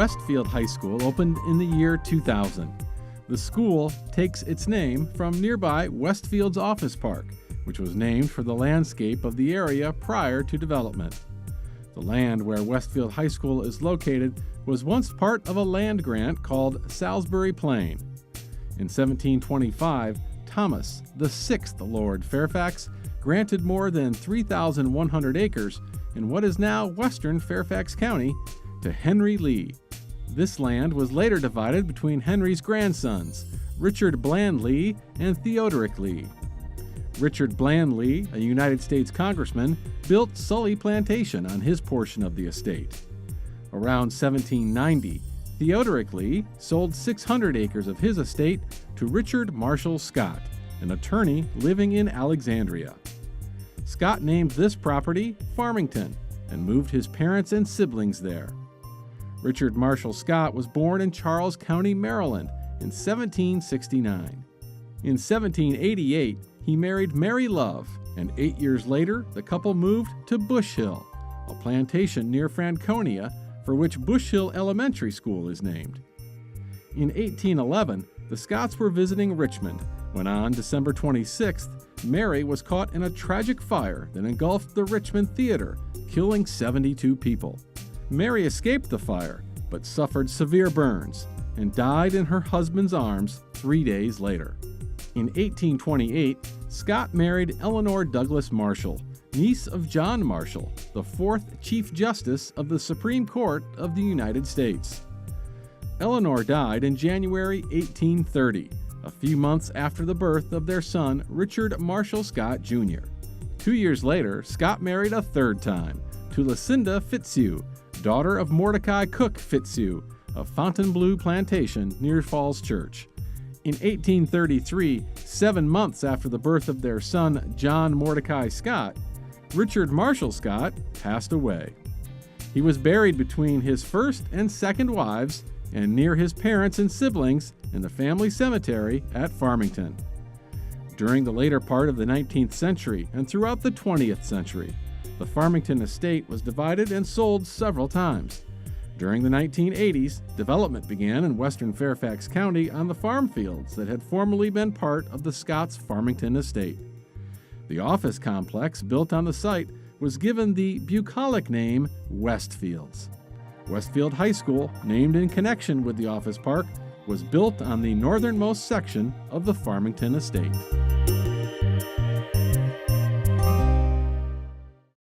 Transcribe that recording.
Westfield High School opened in the year 2000. The school takes its name from nearby Westfield's Office Park, which was named for the landscape of the area prior to development. The land where Westfield High School is located was once part of a land grant called Salisbury Plain. In 1725, Thomas, the sixth Lord Fairfax, granted more than 3,100 acres in what is now western Fairfax County to Henry Lee. This land was later divided between Henry's grandsons, Richard Bland Lee and Theodoric Lee. Richard Bland Lee, a United States congressman, built Sully Plantation on his portion of the estate. Around 1790, Theodoric Lee sold 600 acres of his estate to Richard Marshall Scott, an attorney living in Alexandria. Scott named this property Farmington and moved his parents and siblings there. Richard Marshall Scott was born in Charles County, Maryland in 1769. In 1788, he married Mary Love, and 8 years later, the couple moved to Bush Hill, a plantation near Franconia for which Bush Hill Elementary School is named. In 1811, the Scotts were visiting Richmond when on December 26th, Mary was caught in a tragic fire that engulfed the Richmond Theater, killing 72 people. Mary escaped the fire, but suffered severe burns and died in her husband's arms 3 days later. In 1828, Scott married Eleanor Douglas Marshall, niece of John Marshall, the fourth Chief Justice of the Supreme Court of the United States. Eleanor died in January 1830, a few months after the birth of their son, Richard Marshall Scott, Jr. 2 years later, Scott married a third time to Lucinda Fitzhugh, daughter of Mordecai Cook Fitzhugh of Fontainebleau Plantation near Falls Church. In 1833, 7 months after the birth of their son, John Mordecai Scott, Richard Marshall Scott passed away. He was buried between his first and second wives and near his parents and siblings in the family cemetery at Farmington. During the later part of the 19th century and throughout the 20th century, the Farmington estate was divided and sold several times. During the 1980s, development began in western Fairfax County on the farm fields that had formerly been part of the Scotts Farmington estate. The office complex built on the site was given the bucolic name Westfields. Westfield High School, named in connection with the office park, was built on the northernmost section of the Farmington estate.